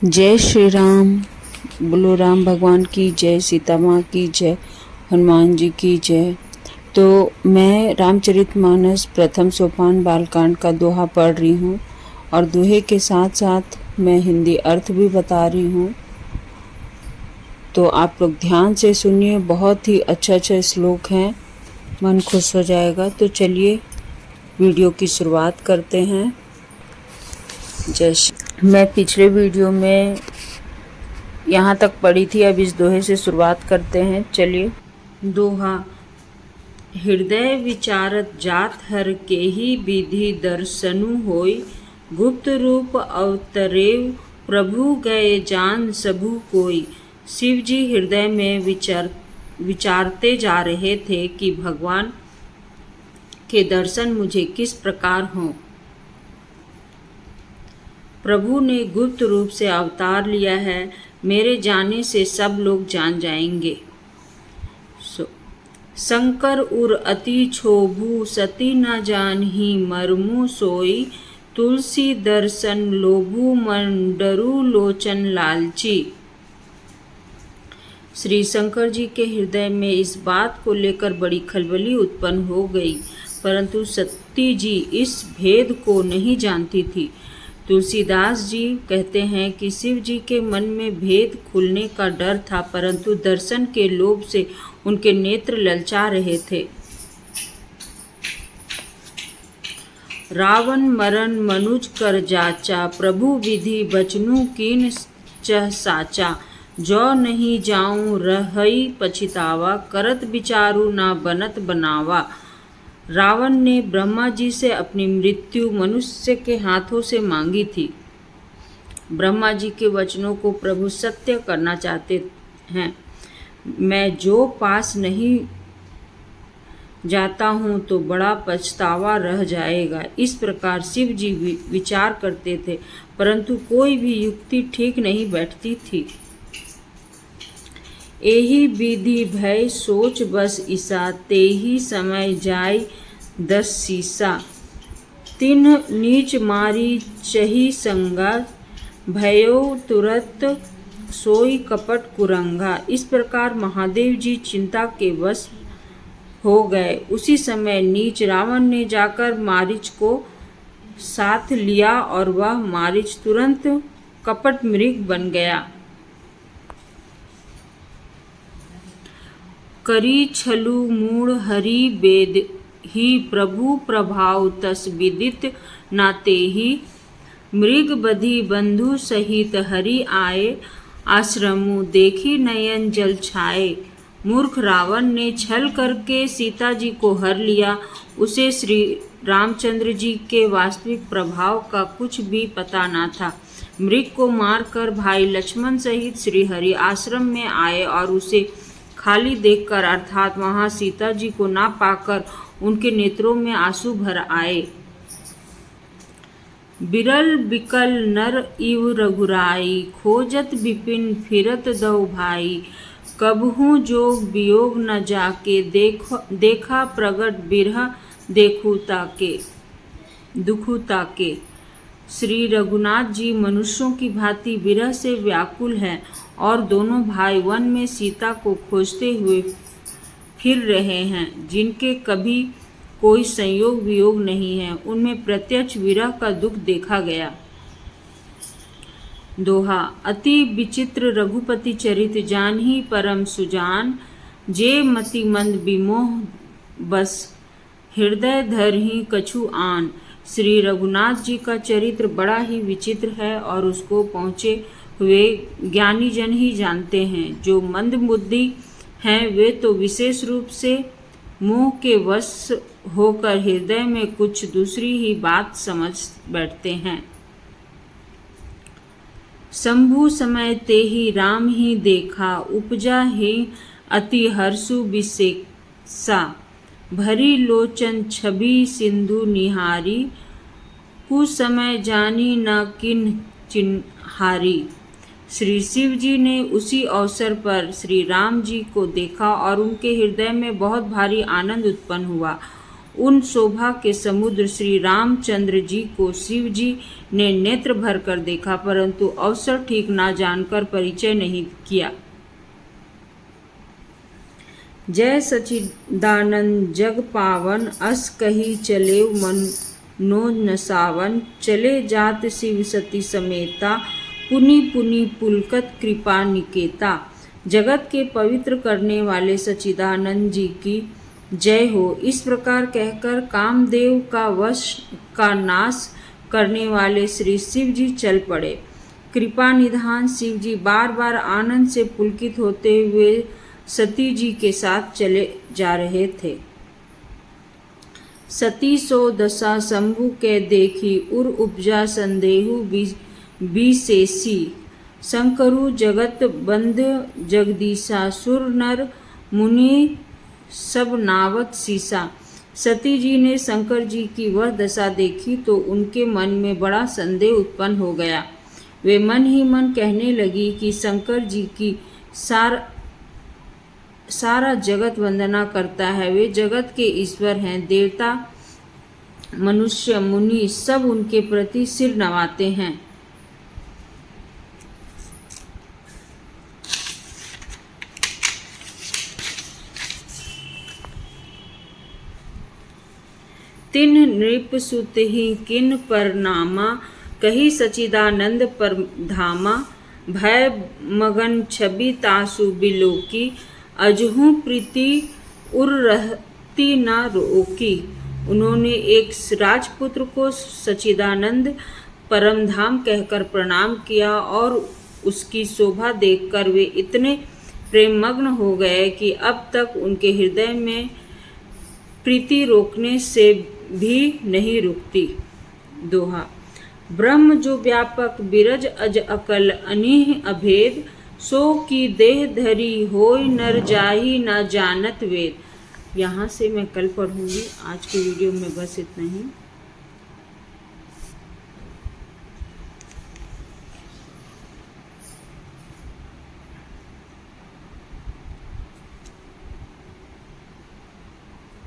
जय श्री राम। बोलो राम भगवान की जय, सीता माँ की जय, हनुमान जी की जय। तो मैं रामचरितमानस प्रथम सोपान बालकांड का दोहा पढ़ रही हूँ और दोहे के साथ साथ मैं हिंदी अर्थ भी बता रही हूँ। तो आप लोग ध्यान से सुनिए, बहुत ही अच्छा श्लोक हैं, मन खुश हो जाएगा। तो चलिए वीडियो की शुरुआत करते हैं। मैं पिछले वीडियो में यहाँ तक पढ़ी थी, अब इस दोहे से शुरुआत करते हैं। चलिए। दोहा। हृदय विचारत जात हर केहि विधि दर्शनु होय, गुप्त रूप अवतरेव प्रभु गए जान सबु कोई। शिव जी हृदय में विचारते जा रहे थे कि भगवान के दर्शन मुझे किस प्रकार हों। प्रभु ने गुप्त रूप से अवतार लिया है, मेरे जाने से सब लोग जान जाएंगे। शंकर उर अति क्षोभु सती न जानहि मर्मु सोई, तुलसी दर्शन लोभु मन डरू लोचन लालची। श्री शंकर जी के हृदय में इस बात को लेकर बड़ी खलबली उत्पन्न हो गई, परंतु सती जी इस भेद को नहीं जानती थी। तुलसीदास जी कहते हैं कि शिव जी के मन में भेद खुलने का डर था, परंतु दर्शन के लोभ से उनके नेत्र ललचा रहे थे। रावण मरण मनुज कर जाचा, प्रभु विधि बचनु कीन चह साचा। जो नहीं जाऊं रहई पछितावा, करत विचारू ना बनत बनावा। रावण ने ब्रह्मा जी से अपनी मृत्यु मनुष्य के हाथों से मांगी थी। ब्रह्मा जी के वचनों को प्रभु सत्य करना चाहते हैं। मैं जो पास नहीं जाता हूँ तो बड़ा पछतावा रह जाएगा। इस प्रकार शिव जी विचार करते थे, परंतु कोई भी युक्ति ठीक नहीं बैठती थी। एही विधि भय सोच बस ईसा, तेही समय जाय 10 सीसा। तिन्ह नीच मारी चही संगा, भयो तुरत सोई कपट कुरंगा। इस प्रकार महादेव जी चिंता के वश हो गए। उसी समय नीच रावण ने जाकर मारीच को साथ लिया और वह मारीच तुरंत कपट मृग बन गया। करी छलु मूढ़ हरि वेद ही, प्रभु प्रभाव तस विदित नाते ही। मृग बधि बंधु सहित हरि आए, आश्रमु देखी नयन जल छाए। मूर्ख रावण ने छल करके सीता जी को हर लिया। उसे श्री रामचंद्र जी के वास्तविक प्रभाव का कुछ भी पता न था। मृग को मारकर भाई लक्ष्मण सहित श्री हरि आश्रम में आए और उसे खाली देखकर, अर्थात वहां सीता जी को ना पाकर उनके नेत्रों में आंसू भर आए। बिरल बिकल नर इव रघुराई, खोजत विपिन फिरत दो भाई। कबहू जोग वियोग न जाके, देखा प्रगट बिरह देखू ताके दुखू ताके। श्री रघुनाथ जी मनुष्यों की भांति विरह से व्याकुल हैं और दोनों भाई वन में सीता को खोजते हुए फिर रहे हैं। जिनके कभी कोई संयोग वियोग नहीं है, उनमें प्रत्यक्ष विरह का दुख देखा गया। दोहा। अति विचित्र रघुपति चरित, जानहि परम सुजान। जे मति मंद विमोह बस, हृदय धरहि कछु आन। श्री रघुनाथ जी का चरित्र बड़ा ही विचित्र है और उसको पहुँचे हुए ज्ञानी जन ही जानते हैं। जो मंद बुद्धि हैं वे तो विशेष रूप से मोह के वश होकर हृदय में कुछ दूसरी ही बात समझ बैठते हैं। शंभु समय ते ही राम ही देखा, उपजा ही अति हर्षु विशेषा। भरी लोचन छवि सिंधु निहारी, कुछ समय जानी न किन चिन्हारी। श्री शिव जी ने उसी अवसर पर श्री राम जी को देखा और उनके हृदय में बहुत भारी आनंद उत्पन्न हुआ। उन शोभा के समुद्र श्री रामचंद्र जी को शिव जी ने नेत्र भर कर देखा, परंतु अवसर ठीक ना जानकर परिचय नहीं किया। जय सच्चिदानंद जग पावन, अस कही चले मनो नसावन, चले जात शिव सती समेता, पुनि पुनि पुलकत कृपा निकेता। जगत के पवित्र करने वाले सच्चिदानंद जी की जय हो। इस प्रकार कहकर कामदेव का वश का नाश करने वाले श्री शिव जी चल पड़े। कृपा निधान शिव जी बार बार आनंद से पुलकित होते हुए सती जी के साथ चले जा रहे थे। सती सो दशा शंभु के देखी, उर उपजा संदेहु विशेषी, शंकरु जगत बंद जगदीशा, सुर नर मुनि सब नावत सीसा। सती जी ने शंकर जी की वह दशा देखी तो उनके मन में बड़ा संदेह उत्पन्न हो गया। वे मन ही मन कहने लगी कि शंकर जी की सारा जगत वंदना करता है, वे जगत के ईश्वर हैं। देवता मनुष्य मुनि सब उनके प्रति सिर नवाते हैं। तिन नृप सुत ही किन परनामा, कही सचिदानंद पर धामा, भय मगन छवि तासु बिलोकी, अजहू प्रीति उर रहती न रोकी। उन्होंने एक राजपुत्र को सचिदानंद परमधाम कहकर प्रणाम किया और उसकी शोभा देखकर वे इतने प्रेममग्न हो गए कि अब तक उनके हृदय में प्रीति रोकने से भी नहीं रुकती। दोहा। ब्रह्म जो व्यापक बिरज अज अकल अनिह अभेद, सो की देह धरी होय नर जाहि न जानत वेद। यहाँ से मैं कल पढ़ूंगी। आज के वीडियो में बस इतना ही।